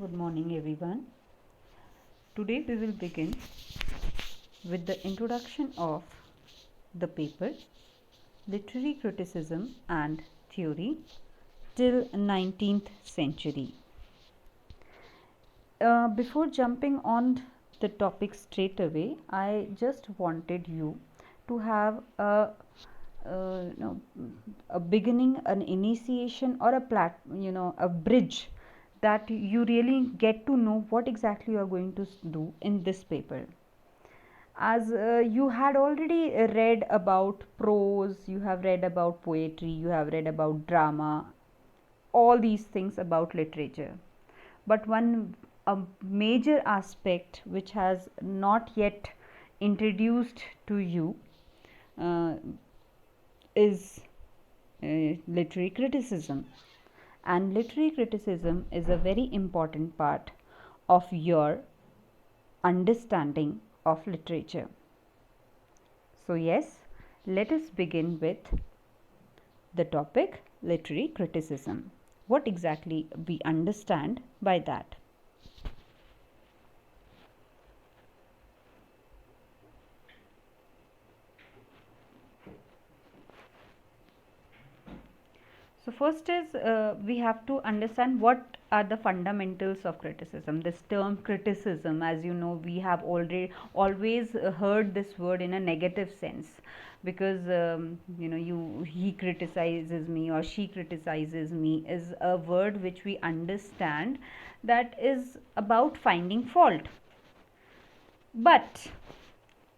Good morning, everyone. Today we will begin with the introduction of the paper Literary Criticism and Theory till 19th century. Before jumping on the topic straight away, I just wanted you to have a beginning, an initiation, or a bridge that you really get to know what exactly you are going to do in this paper. As you had already read about prose, you have read about poetry, you have read about drama, all these things about literature. But one a major aspect which has not yet introduced to you uh, is literary criticism. And literary criticism is a very important part of your understanding of literature. So, yes, let us begin with the topic literary criticism. What exactly we understand by that? So, first is we have to understand what are the fundamentals of criticism. This term criticism, as you know, we have already always heard this word in a negative sense, because he criticizes me or she criticizes me is a word which we understand that is about finding fault. But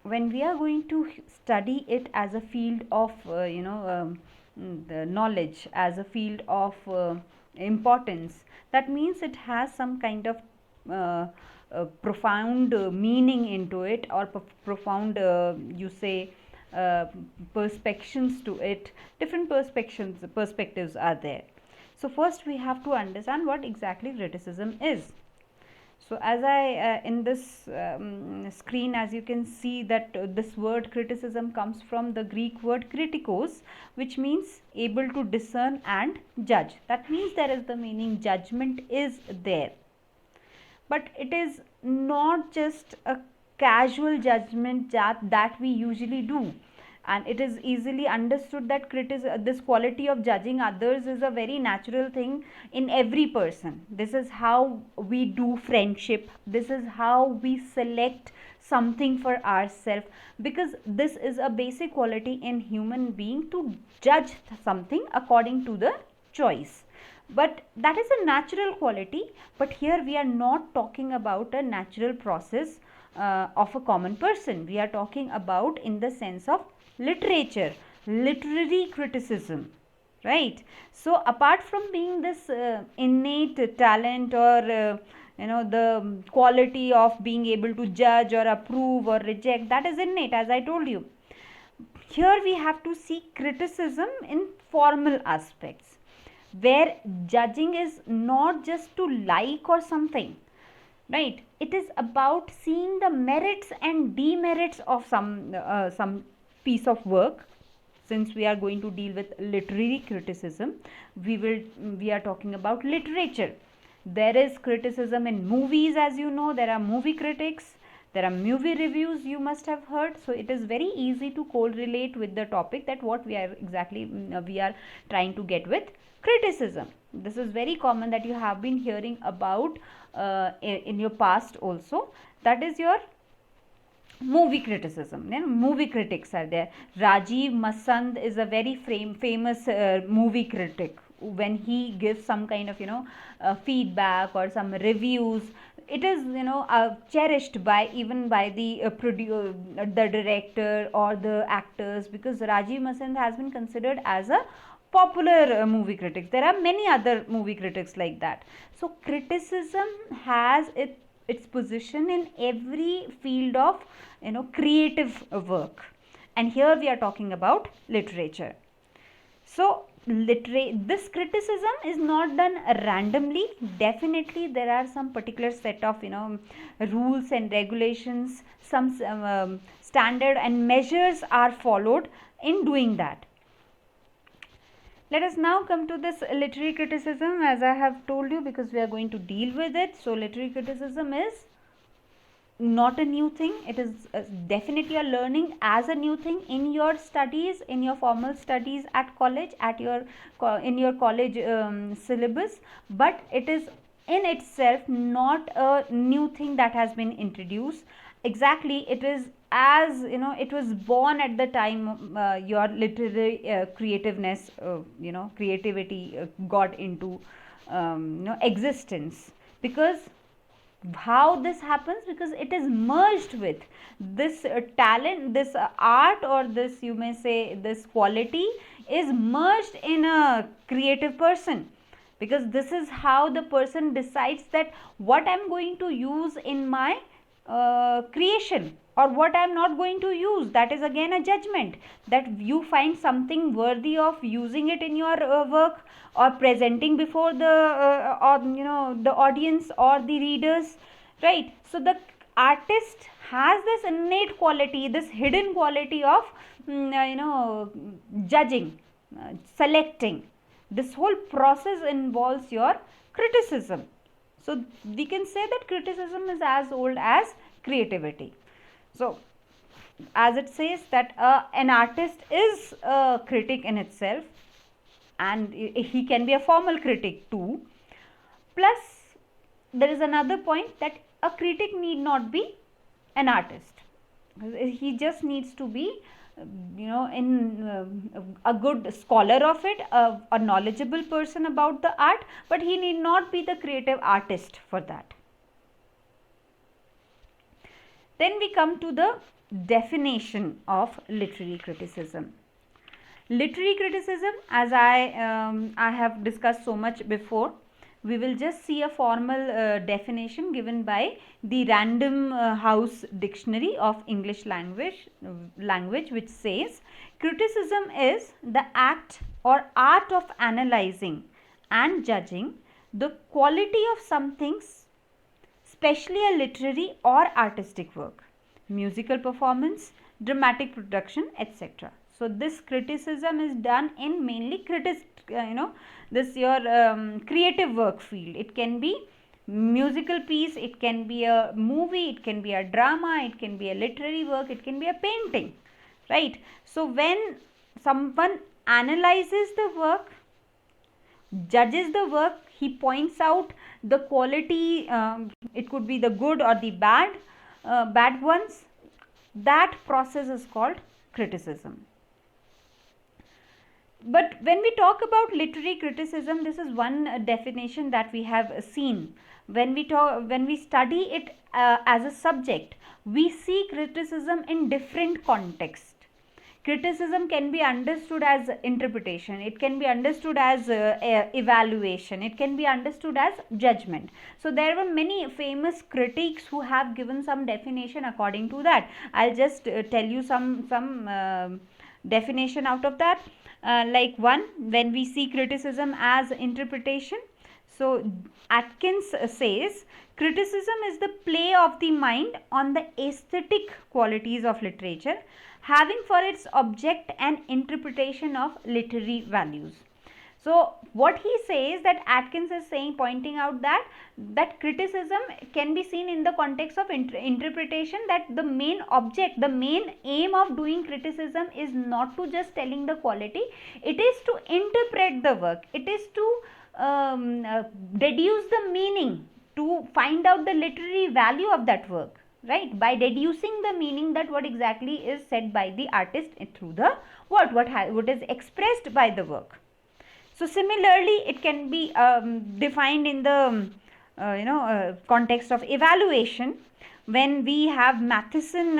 when we are going to study it as a field of the knowledge, as a field of importance, that means it has some kind of profound meaning into it, or profound you say perspectives to it. Different perspectives are there. So first we have to understand what exactly criticism is. So as I in this screen, as you can see that this word criticism comes from the Greek word kritikos, which means able to discern and judge. That means there is the meaning judgment is there. But it is not just a casual judgment that we usually do, and it is easily understood that this quality of judging others is a very natural thing in every person. This is how we do friendship, this is how we select something for ourselves, because this is a basic quality in human being to judge something according to the choice. But that is a natural quality. But here we are not talking about a natural process of a common person. We are talking about in the sense of literature, literary criticism, right? So apart from being this innate talent, or the quality of being able to judge or approve or reject, that is innate, as I told you. Here we have to see criticism in formal aspects, where judging is not just to like or something, right? It is about seeing the merits and demerits of some piece of work. Since we are going to deal with literary criticism, we are talking about literature. There is criticism in movies, as you know, there are movie critics, there are movie reviews, you must have heard. So it is very easy to correlate with the topic that what we are exactly we are trying to get with criticism. This is very common that you have been hearing about in your past also. That is your movie criticism. Movie critics are there. Rajiv Masand is a very famous movie critic. When he gives some kind of feedback or some reviews, it is cherished by even by the the director or the actors, because Rajiv Masand has been considered as a popular movie critic. There are many other movie critics like that. So criticism has its position in every field of creative work, and here we are talking about literature. So this criticism is not done randomly. Definitely there are some particular set of rules and regulations, some standard and measures are followed in doing that. Let us now come to this literary criticism, as I have told you, because we are going to deal with it. So literary criticism is not a new thing. It is definitely a learning as a new thing in your studies, in your formal studies at college, at your in your college syllabus, but it is in itself not a new thing that has been introduced. Exactly, it is, as you know, it was born at the time your literary creativeness, creativity got into existence. Because how this happens, because it is merged with this talent, this art, or this, you may say, this quality is merged in a creative person. Because this is how the person decides that what I'm going to use in my creation, or what I'm not going to use. That is again a judgment, that you find something worthy of using it in your work, or presenting before the or the audience or the readers, right? So the artist has this innate quality, this hidden quality of judging, selecting. This whole process involves your criticism. So we can say that criticism is as old as creativity. So as it says that an artist is a critic in itself, and he can be a formal critic too. Plus there is another point, that a critic need not be an artist. He just needs to be a good scholar of it, a knowledgeable person about the art, but he need not be the creative artist for that. Then we come to the definition of literary criticism. Literary criticism, as I have discussed so much before, we will just see a formal definition given by the Random House Dictionary of English language, which says criticism is the act or art of analyzing and judging the quality of something, especially a literary or artistic work, musical performance, dramatic production, etc. So this criticism is done in mainly this your creative work field. It can be musical piece, it can be a movie, it can be a drama, it can be a literary work, it can be a painting, right? So when someone analyzes the work, judges the work, he points out the quality, it could be the good or the bad ones. That process is called criticism. But when we talk about literary criticism, this is one definition that we have seen. When we study it as a subject, we see criticism in different contexts. Criticism can be understood as interpretation, it can be understood as evaluation, it can be understood as judgment. So there were many famous critics who have given some definition according to that. I'll just tell you some definition out of that. Like one, when we see criticism as interpretation, so Atkins says criticism is the play of the mind on the aesthetic qualities of literature, having for its object an interpretation of literary values. So what he says, that Atkins is saying, pointing out that criticism can be seen in the context of interpretation, that the main object, the main aim of doing criticism is not to just telling the quality, it is to interpret the work, it is to deduce the meaning, to find out the literary value of that work, right? By deducing the meaning, that what exactly is said by the artist through the what is expressed by the work. So similarly, it can be defined in the context of evaluation, when we have Matheson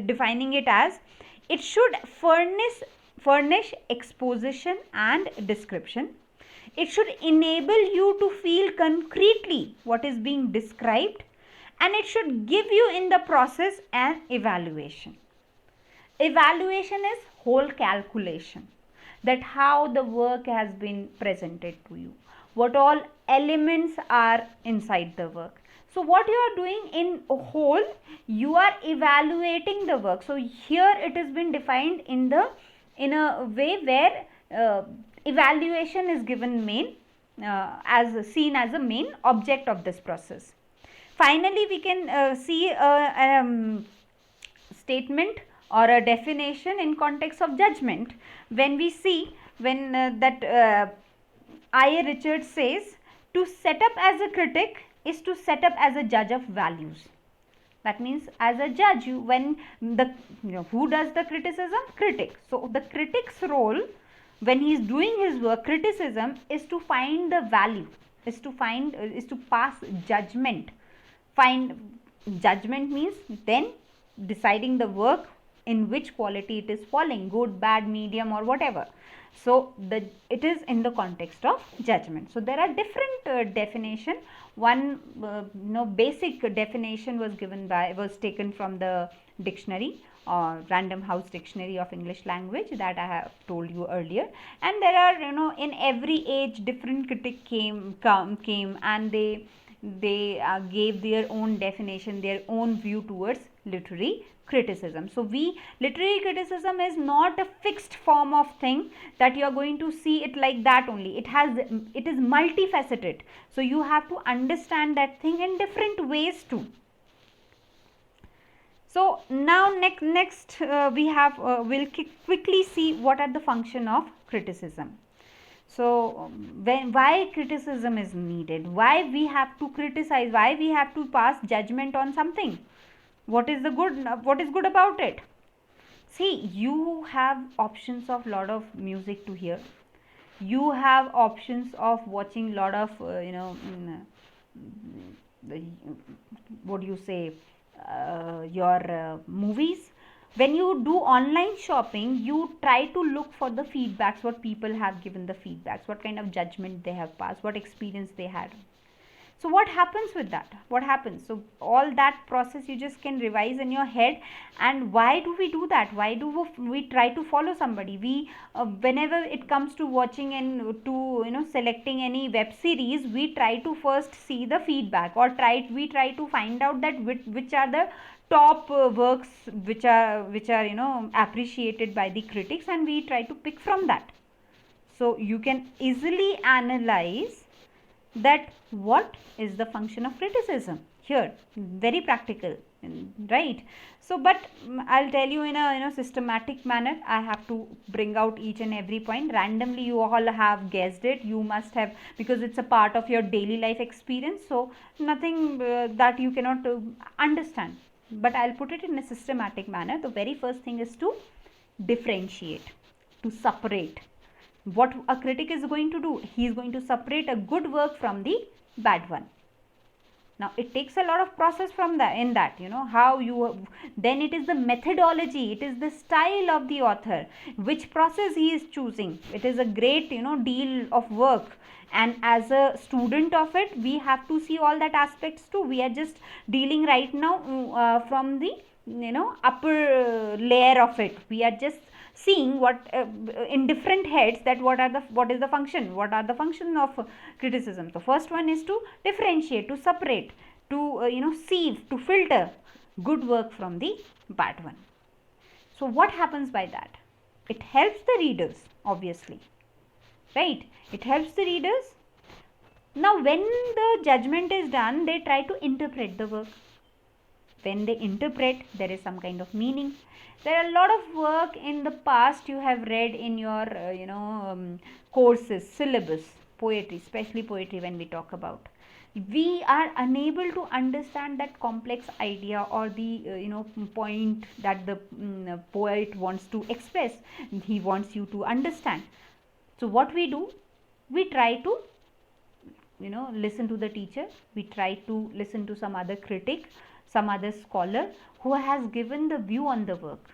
defining it as, it should furnish exposition and description. It should enable you to feel concretely what is being described, and it should give you in the process an evaluation. Evaluation is whole calculation, that how the work has been presented to you, what all elements are inside the work. So what you are doing in a whole, you are evaluating the work. So here it has been defined in a way where evaluation is given main, as seen as a main object of this process. Finally, we can see a statement or a definition in context of judgment. When we see, when that I.A. Richards says, to set up as a critic is to set up as a judge of values. That means as a judge, when the, who does the criticism? Critic. So the critic's role when he is doing his work, criticism, is to find the value, is to pass judgment. Find judgment means then deciding the work in which quality it is falling, good, bad, medium, or whatever. So it is in the context of judgment. So there are different definition. One basic definition was taken from the dictionary or Random House Dictionary of English Language that I have told you earlier. And there are, in every age different critic came and they gave their own definition, their own view towards literary criticism. So literary criticism is not a fixed form of thing that you are going to see it like that only. It is multifaceted. So you have to understand that thing in different ways too. So now next we have we'll quickly see what are the function of criticism. So why criticism is needed, why we have to criticize, why we have to pass judgment on something, what is good about it. See, you have options of lot of music to hear, you have options of watching lot of what do you say, your movies. When you do online shopping, you try to look for the feedbacks, what people have given the feedbacks, what kind of judgment they have passed, what experience they had. So what happens with that? What happens? So all that process you just can revise in your head. And why do we do that? Why do we try to follow somebody? We whenever it comes to watching and to selecting any web series, we try to first see the feedback, or we try to find out that which are the top works which are appreciated by the critics, and we try to pick from that. So you can easily analyze that what is the function of criticism here, very practical, right? So but I'll tell you in a systematic manner. I have to bring out each and every point. Randomly you all have guessed it, you must have, because it's a part of your daily life experience, so nothing that you cannot understand, but I'll put it in a systematic manner. The very first thing is to differentiate, to separate. What a critic is going to do, he is going to separate a good work from the bad one. Now it takes a lot of process from that, how you, then it is the methodology, it is the style of the author, which process he is choosing. It is a great deal of work, and as a student of it, we have to see all that aspects too. We are just dealing right now from the upper layer of it. We are just seeing what in different heads, that what is the function, what are the function of criticism. So first one is to differentiate, to separate, to sieve, to filter good work from the bad one. So what happens by that? It helps the readers, obviously, right? It helps the readers. Now when the judgment is done, they try to interpret the work. When they interpret, there is some kind of meaning. There are a lot of work in the past you have read in your courses, syllabus, poetry, especially poetry. When we talk about, we are unable to understand that complex idea or the point that the poet wants to express, he wants you to understand. So what we do, we try to listen to the teacher, we try to listen to some other critic, some other scholar who has given the view on the work,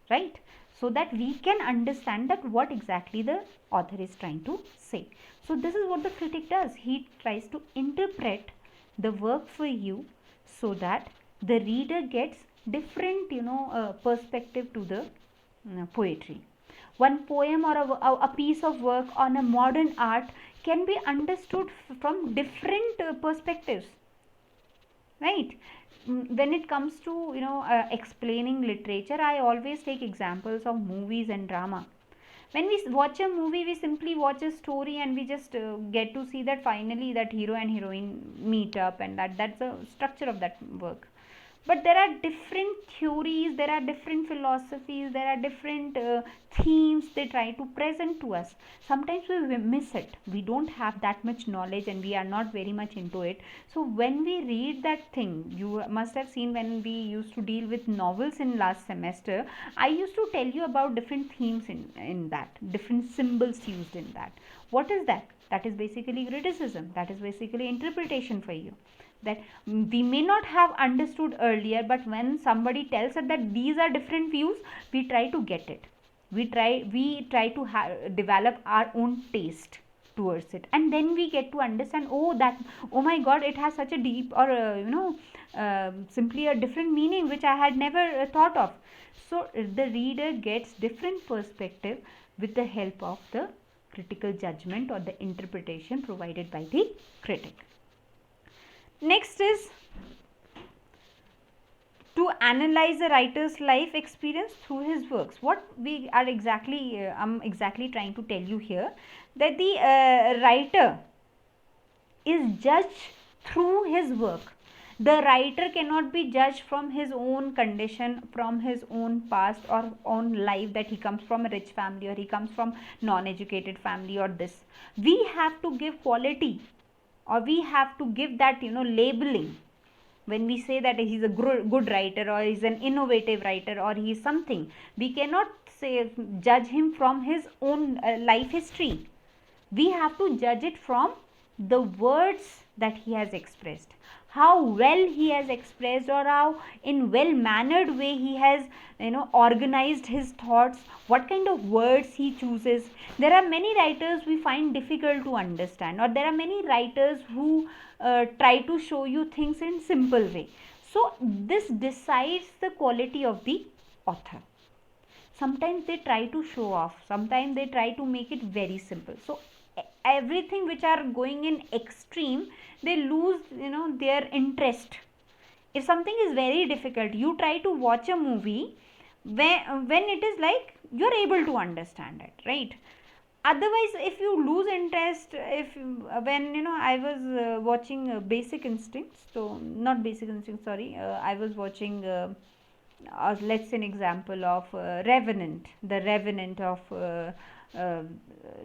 right? So that we can understand that what exactly the author is trying to say. So this is what the critic does. He tries to interpret the work for you so that the reader gets different perspective to the poetry. One poem or a piece of work on a modern art can be understood from different perspectives, right? When it comes to explaining literature, I always take examples of movies and drama. When we watch a movie, we simply watch a story and we just get to see that finally that hero and heroine meet up, and that's the structure of that work. But there are different theories, there are different philosophies, there are different themes they try to present to us. Sometimes we miss it, we don't have that much knowledge and we are not very much into it. So when we read that thing, you must have seen when we used to deal with novels in last semester, I used to tell you about different themes in that, different symbols used in that. What is that? That is basically criticism, that is basically interpretation for you, that we may not have understood earlier, but when somebody tells us that these are different views, we try to get it, we try to develop our own taste towards it, and then we get to understand, oh that, oh my god, it has such a deep or simply a different meaning which I had never thought of. So the reader gets different perspective with the help of the critical judgment or the interpretation provided by the critic. Next is to analyze a writer's life experience through his works. What we are exactly, I'm exactly trying to tell you here, that the writer is judged through his work. The writer cannot be judged from his own condition, from his own past or own life, that he comes from a rich family or he comes from non-educated family or this. We have to give quality, or we have to give that labeling. When we say that he's a good writer, or he's an innovative writer, or he is something, we cannot say judge him from his own life history. We have to judge it from the words that he has expressed, how well he has expressed, or how in well mannered way he has organized his thoughts, what kind of words he chooses. There are many writers we find difficult to understand, or there are many writers who try to show you things in simple way. So this decides the quality of the author. Sometimes they try to show off, sometimes they try to make it very simple. So everything which are going in extreme, they lose their interest. If something is very difficult, you try to watch a movie when it is like you're able to understand it, right? Otherwise, if you lose interest, if when I was watching Basic Instincts, so not Basic Instincts, sorry, I was watching let's say an example of Revenant, the Revenant of uh,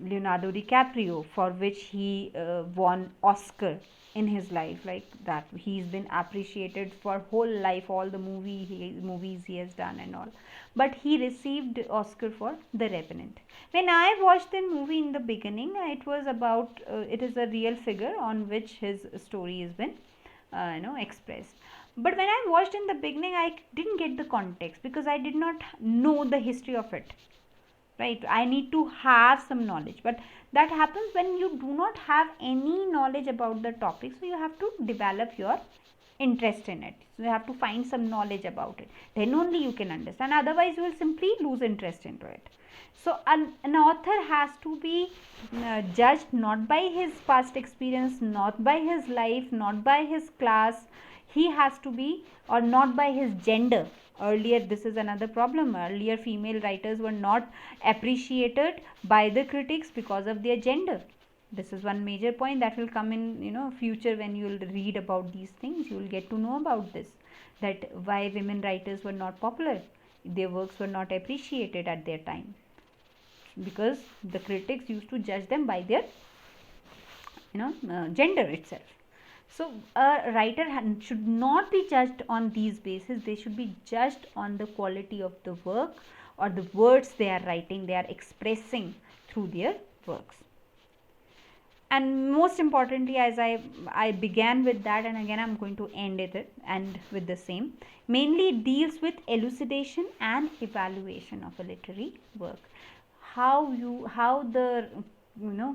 Leonardo DiCaprio, for which he won Oscar in his life, like that. He's been appreciated for whole life, all the movies he has done and all. But he received Oscar for The Revenant. When I watched the movie in the beginning, it was about it is a real figure on which his story has been expressed. But when I watched in the beginning, I didn't get the context because I did not know the history of it, right? I need to have some knowledge, but that happens when you do not have any knowledge about the topic. So you have to develop your interest in it, so you have to find some knowledge about it, then only you can understand. Otherwise you will simply lose interest into it. So an author has to be judged not by his past experience, not by his life, not by his class. He has to be, or not by his gender. Earlier, this is another problem, earlier female writers were not appreciated by the critics because of their gender. This is one major point that will come in future. When you will read about these things, you will get to know about this, that why women writers were not popular, their works were not appreciated at their time, because the critics used to judge them by their gender itself. So a writer should not be judged on these bases. They should be judged on the quality of the work, or the words they are writing, they are expressing through their works. And most importantly, as I began with that, and again I'm going to end with the same, mainly it deals with elucidation and evaluation of a literary work. How the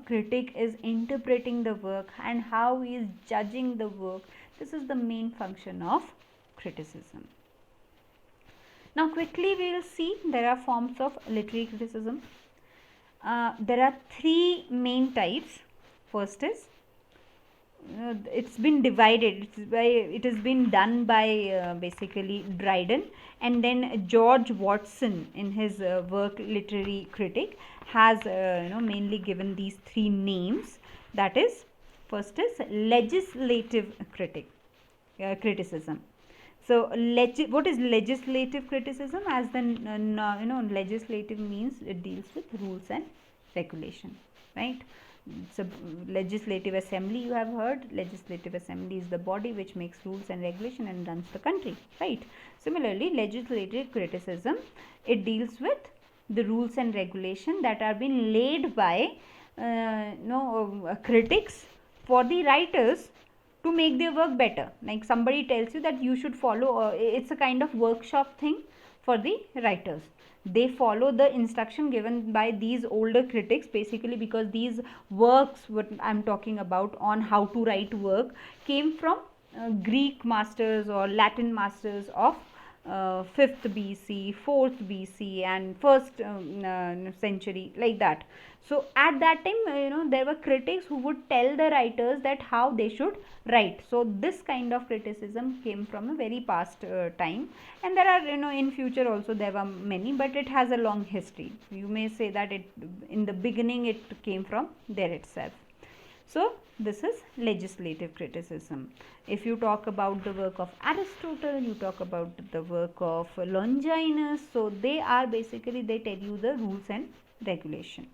critic is interpreting the work and how he is judging the work. This is the main function of criticism. Now quickly we will see there are forms of literary criticism. There are three main types. First is it's been divided. It has been done by basically Dryden, and then George Watson in his work Literary Critic has mainly given these three names. That is, first is legislative criticism. So what is legislative criticism? As the legislative means it deals with rules and regulation, right? So legislative assembly, you have heard, legislative assembly is the body which makes rules and regulation and runs the country, right? Similarly, legislative criticism, it deals with the rules and regulation that are being laid by critics for the writers to make their work better. Like somebody tells you that you should follow, it's a kind of workshop thing for the writers. They follow the instruction given by these older critics, basically because these works, what I'm talking about on how to write work, came from Greek masters or Latin masters of 5th BC, 4th BC and 1st century, like that. So at that time, there were critics who would tell the writers that how they should write. So this kind of criticism came from a very past time, and there are, in future also there were many, but it has a long history. You may say that it, in the beginning, it came from there itself. So this is legislative criticism. If you talk about the work of Aristotle, you talk about the work of Longinus, so they are basically, they tell you the rules and regulation.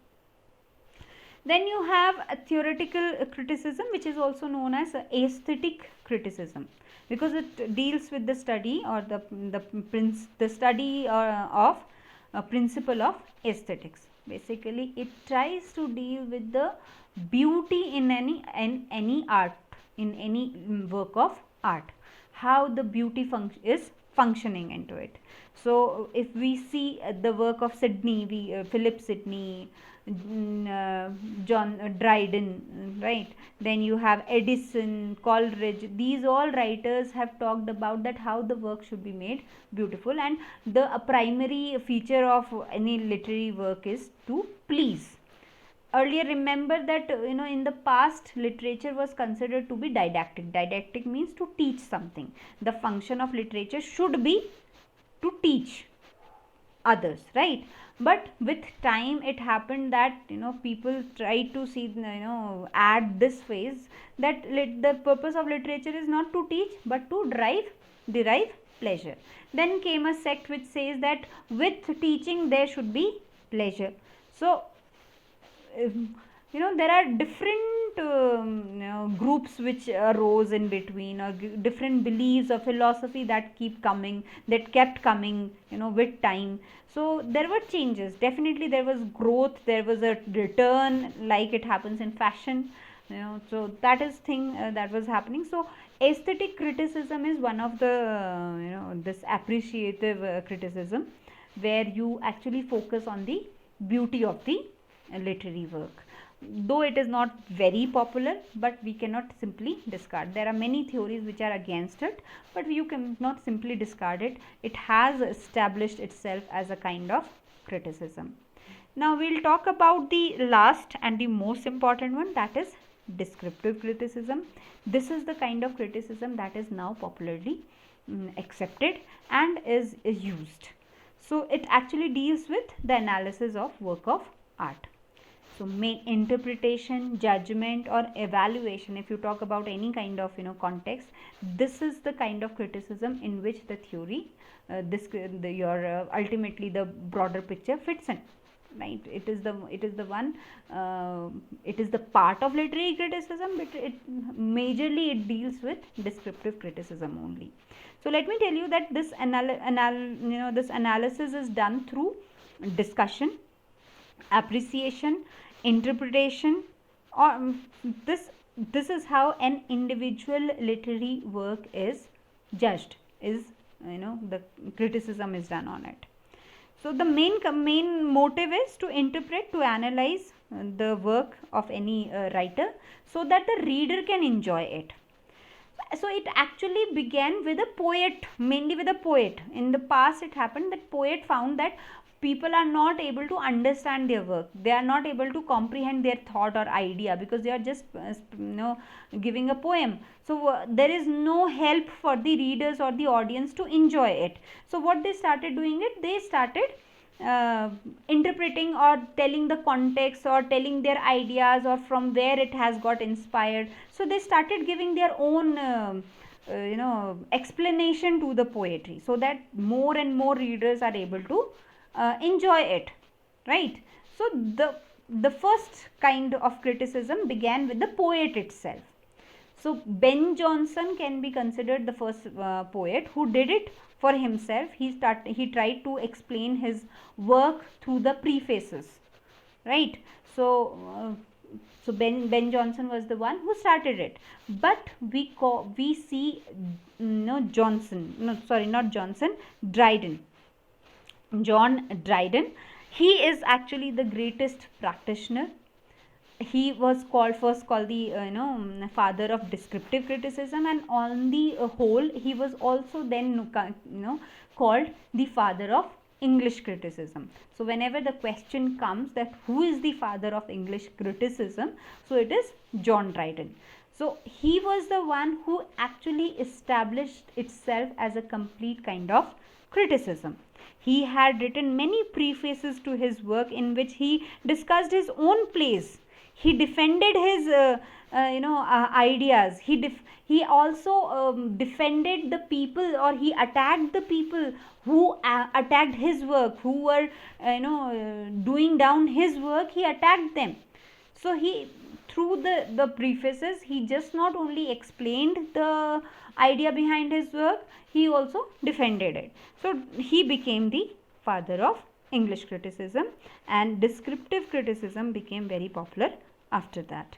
Then you have a theoretical criticism, which is also known as aesthetic criticism, because it deals with the study or the study of a principle of aesthetics. Basically, it tries to deal with the beauty in any art, in any work of art, how the beauty is functioning into it. So if we see the work of Philip Sidney, John Dryden, right? Then you have Edison, Coleridge. These all writers have talked about that how the work should be made beautiful, and the primary feature of any literary work is to please. Earlier, remember that in the past, literature was considered to be didactic. Didactic means to teach something. The function of literature should be to teach others, right? But with time, it happened that people try to see add this phase that the purpose of literature is not to teach but to derive pleasure. Then came a sect which says that with teaching there should be pleasure. So there are different groups which arose in between, or different beliefs or philosophy that kept coming with time. So there were changes, definitely there was growth, there was a return, like it happens in fashion, so that is thing that was happening. So aesthetic criticism is one of the this appreciative criticism, where you actually focus on the beauty of the literary work. Though it is not very popular, but we cannot simply discard. There are many theories which are against it, but you cannot simply discard it. It has established itself as a kind of criticism. Now we'll talk about the last and the most important one, that is descriptive criticism. This is the kind of criticism that is now popularly accepted and is used. So it actually deals with the analysis of work of art. So main interpretation, judgment or evaluation, if you talk about any kind of context, this is the kind of criticism in which the theory, ultimately the broader picture fits in, right? It is the one, it is the part of literary criticism, but majorly it deals with descriptive criticism only. So let me tell you that this this analysis is done through discussion, appreciation, interpretation, or this is how an individual literary work is judged, is the criticism is done on it. So the main motive is to interpret, to analyze the work of any writer, so that the reader can enjoy it. So it actually began with a poet, mainly with a poet. In the past, it happened that poet found that people are not able to understand their work, they are not able to comprehend their thought or idea, because they are just giving a poem. So there is no help for the readers or the audience to enjoy it. So what they started doing it, they started uh, interpreting or telling the context or telling their ideas or from where it has got inspired. So they started giving their own explanation to the poetry, so that more and more readers are able to enjoy it, right? So the first kind of criticism began with the poet itself. So Ben Jonson can be considered the first poet who did it for himself. He tried to explain his work through the prefaces, right? So Ben Jonson was the one who started it. But we see no Johnson, no, sorry, not Johnson, Dryden, John Dryden. He is actually the greatest practitioner. He was first called the father of descriptive criticism, and on the whole he was also then called the father of English criticism. So whenever the question comes that who is the father of English criticism, so it is John Dryden. So he was the one who actually established itself as a complete kind of criticism. He had written many prefaces to his work in which he discussed his own plays. He defended his ideas. He also defended the people, or he attacked the people who attacked his work, who were doing down his work. He attacked them. So he, through the prefaces, he just not only explained the idea behind his work, he also defended it. So he became the father of English criticism, and descriptive criticism became very popular after that.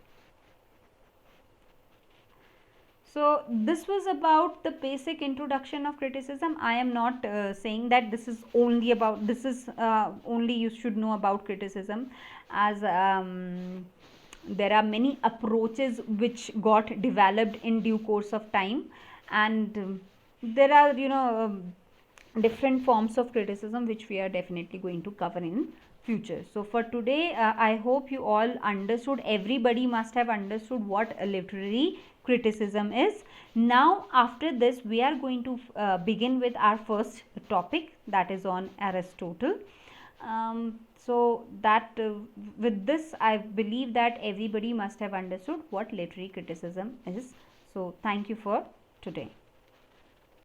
So this was about the basic introduction of criticism. I am not saying that this is only about, this is only you should know about criticism, as there are many approaches which got developed in due course of time, and there are different forms of criticism which we are definitely going to cover in future. So for today, I hope you all understood, everybody must have understood what a literary criticism is. Now after this we are going to begin with our first topic, that is on Aristotle. So that with this I believe that everybody must have understood what literary criticism is. So thank you for today.